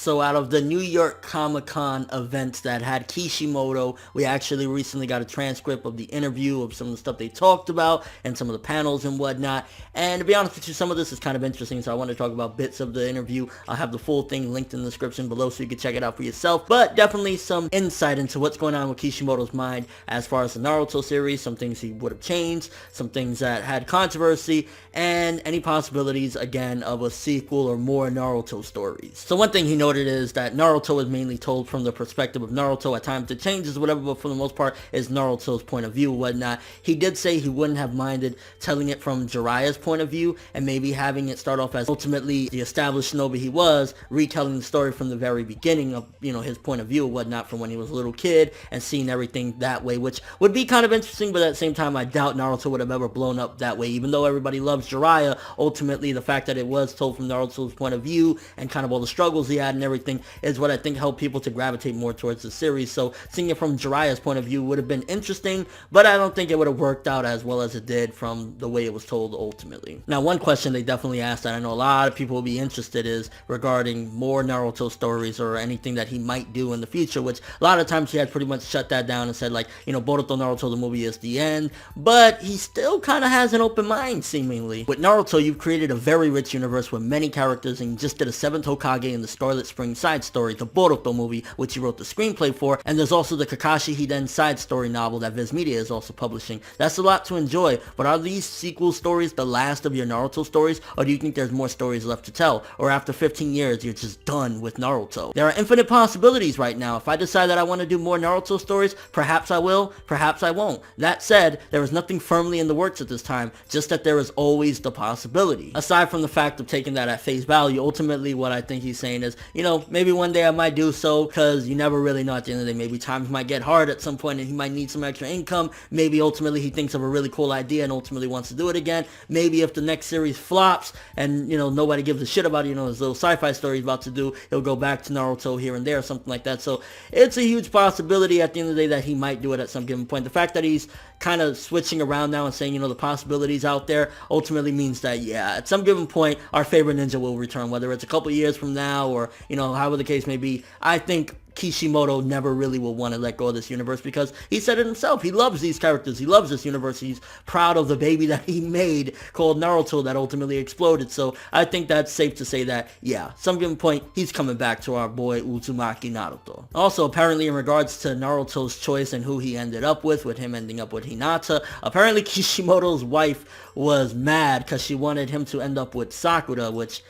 So out of the New York Comic-Con events that had Kishimoto, we actually recently got a transcript of the interview of some of the stuff they talked about and some of the panels and whatnot. And to be honest with you, some of this is kind of interesting, so I want to talk about bits of the interview. I'll have the full thing linked in the description below so you can check it out for yourself. But definitely some insight into what's going on with Kishimoto's mind as far as the Naruto series, some things he would have changed, some things that had controversy, and any possibilities, again, of a sequel or more Naruto stories. So one thing he noted is that Naruto is mainly told from the perspective of Naruto. At times it changes, whatever, but for the most part is Naruto's point of view, whatnot. He did say he wouldn't have minded telling it from Jiraiya's point of view and maybe having it start off as ultimately the established shinobi he was, retelling the story from the very beginning of, his point of view or whatnot from when he was a little kid and seeing everything that way, which would be kind of interesting, but at the same time I doubt Naruto would have ever blown up that way. Even though everybody loves Jiraiya, ultimately the fact that it was told from Naruto's point of view and kind of all the struggles he had and everything is what I think helped people to gravitate more towards the series. So seeing it from Jiraiya's point of view would have been interesting, but I don't think it would have worked out as well as it did from the way it was told ultimately. Now, one question they definitely asked that I know a lot of people will be interested is regarding more Naruto stories or anything that he might do in the future, which a lot of times he had pretty much shut that down and said, like, Boruto Naruto the movie is the end, but he still kind of has an open mind seemingly. With Naruto, you've created a very rich universe with many characters, and you just did a 7th Hokage in the Scarlet Spring side story, the Boruto movie, which he wrote the screenplay for, and there's also the Kakashi Hiden side story novel that Viz Media is also publishing. That's a lot to enjoy, but are these sequel stories the last of your Naruto stories, or do you think there's more stories left to tell, or after 15 years you're just done with Naruto? There are infinite possibilities right now. If I decide that I want to do more Naruto stories, perhaps I will, perhaps I won't. That said, there is nothing firmly in the works at this time, just that there is always the possibility. Aside from the fact of taking that at face value, ultimately what I think he's saying is, maybe one day I might do so, because you never really know at the end of the day. Maybe times might get hard at some point and he might need some extra income. Maybe ultimately he thinks of a really cool idea and ultimately wants to do it again. Maybe if the next series flops and, nobody gives a shit about, his little sci-fi story he's about to do, he'll go back to Naruto here and there or something like that. So it's a huge possibility at the end of the day that he might do it at some given point. The fact that he's kind of switching around now and saying, the possibilities out there ultimately means that, yeah, at some given point, our favorite ninja will return, whether it's a couple years from now or, however the case may be. I think Kishimoto never really will want to let go of this universe because he said it himself. He loves these characters. He loves this universe. He's proud of the baby that he made called Naruto that ultimately exploded. So I think that's safe to say that, yeah, some given point, he's coming back to our boy Uzumaki Naruto. Also, apparently in regards to Naruto's choice and who he ended up with him ending up with Hinata, apparently Kishimoto's wife was mad because she wanted him to end up with Sakura, which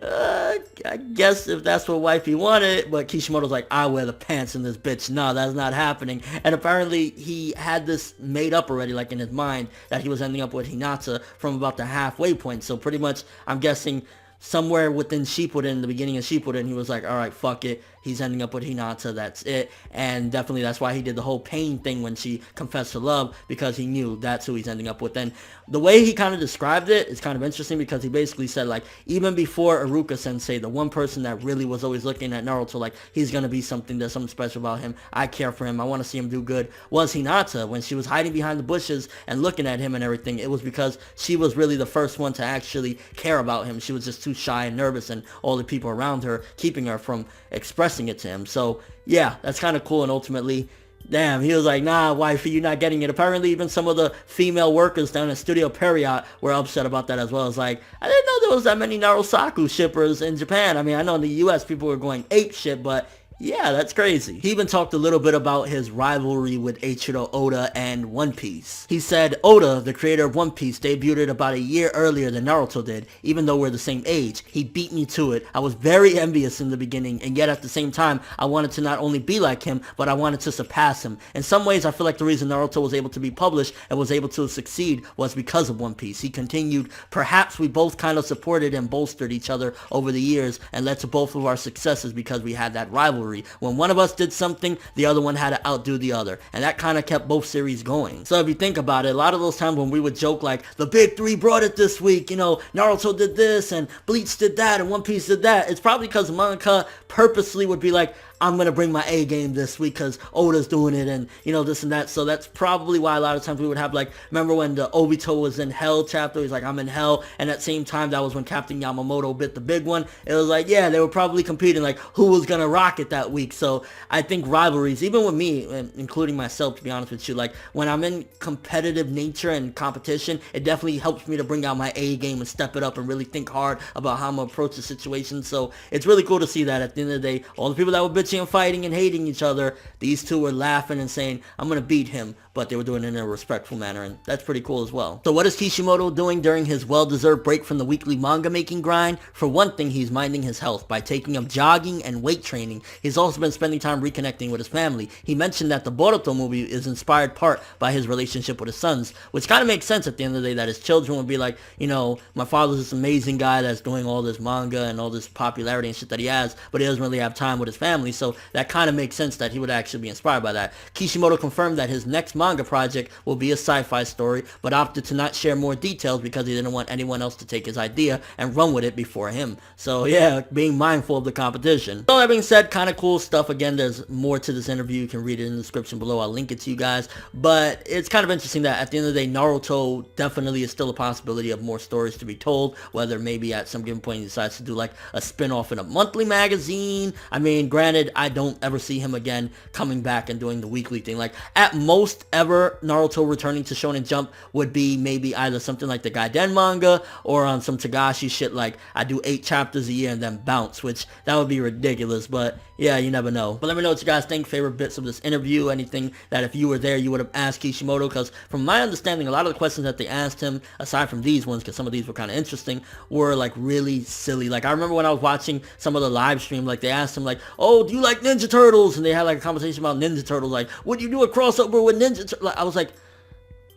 I guess if that's what wifey wanted, but Kishimoto's like, I wear the pants in this bitch. No, that's not happening. And apparently he had this made up already, like in his mind, that he was ending up with Hinata from about the halfway point. So pretty much, I'm guessing somewhere within Shippuden, the beginning of Shippuden, he was like, alright, fuck it. He's ending up with Hinata, that's it. And definitely that's why he did the whole pain thing when she confessed to love, because he knew that's who he's ending up with. And the way he kind of described it is kind of interesting because he basically said, like, even before Iruka Sensei, the one person that really was always looking at Naruto like, he's going to be something, there's something special about him, I care for him, I want to see him do good, was Hinata. When she was hiding behind the bushes and looking at him and everything, it was because she was really the first one to actually care about him. She was just too shy and nervous, and all the people around her keeping her from expressing it to him. So yeah, that's kind of cool. And ultimately, damn, he was like, nah, wifey, you're not getting it. Apparently even some of the female workers down at Studio Period were upset about that as well. It's like, I didn't know there was that many NaruSaku shippers in Japan. I mean, I know in the US people were going ape shit, but yeah, that's crazy. He even talked a little bit about his rivalry with Eiichiro Oda and One Piece. He said, Oda, the creator of One Piece, debuted about a year earlier than Naruto did, even though we're the same age. He beat me to it. I was very envious in the beginning, and yet at the same time, I wanted to not only be like him, but I wanted to surpass him. In some ways, I feel like the reason Naruto was able to be published and was able to succeed was because of One Piece. He continued, perhaps we both kind of supported and bolstered each other over the years and led to both of our successes because we had that rivalry. When one of us did something, the other one had to outdo the other. And that kind of kept both series going. So if you think about it, a lot of those times when we would joke like, the big three brought it this week, Naruto did this and Bleach did that and One Piece did that, it's probably because the manga purposely would be like, I'm going to bring my A game this week because Oda's doing it and, you know, this and that. So that's probably why a lot of times we would have, like, remember when the Obito was in Hell chapter? He's like, I'm in Hell. And at the same time, that was when Captain Yamamoto bit the big one. It was like, yeah, they were probably competing, like, who was going to rock it that week. So I think rivalries, even with me, including myself, to be honest with you, like, when I'm in competitive nature and competition, it definitely helps me to bring out my A game and step it up and really think hard about how I'm going to approach the situation. So it's really cool to see that at the end of the day, all the people that were bitching and fighting and hating each other, these two were laughing and saying, I'm going to beat him, but they were doing it in a respectful manner, and that's pretty cool as well. So what is Kishimoto doing during his well-deserved break from the weekly manga making grind? For one thing, he's minding his health by taking up jogging and weight training. He's also been spending time reconnecting with his family. He mentioned that the Boruto movie is inspired part by his relationship with his sons, which kind of makes sense at the end of the day, that his children would be like, you know, my father's this amazing guy that's doing all this manga and all this popularity and shit that he has, but he doesn't really have time with his family, so that kind of makes sense that he would actually be inspired by that. Kishimoto confirmed that his next manga project will be a sci-fi story, but opted to not share more details because he didn't want anyone else to take his idea and run with it before him. So yeah, being mindful of the competition. So that being said, kind of cool stuff. Again, there's more to this interview. You can read it in the description below. I'll link it to you guys. But it's kind of interesting that at the end of the day, Naruto definitely is still a possibility of more stories to be told, whether maybe at some given point he decides to do like a spin-off in a monthly magazine. I mean, granted, I don't ever see him again coming back and doing the weekly thing. Like, at most ever, Naruto returning to Shonen Jump would be maybe either something like the Gaiden manga or on some Tagashi shit like I do 8 chapters a year and then bounce, which that would be ridiculous, but yeah, you never know. But let me know what you guys think, favorite bits of this interview, anything that if you were there you would have asked Kishimoto, because from my understanding, a lot of the questions that they asked him, aside from these ones, because some of these were kind of interesting, were like really silly. Like, I remember when I was watching some of the live stream, like they asked him like, oh, do you like Ninja Turtles? And they had like a conversation about Ninja Turtles, like, would you do a crossover with Ninja Turtles? Like, I was like,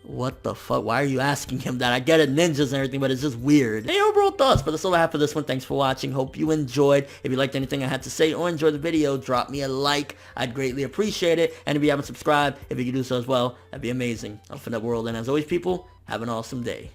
what the fuck? Why are you asking him that? I get it, ninjas and everything, but it's just weird. Hey, overall thoughts, but that's all I have for this one. Thanks for watching. Hope you enjoyed. If you liked anything I had to say or enjoyed the video, drop me a like. I'd greatly appreciate it. And if you haven't subscribed, if you could do so as well, that'd be amazing. I'm ForneverWorld, and as always, people, have an awesome day.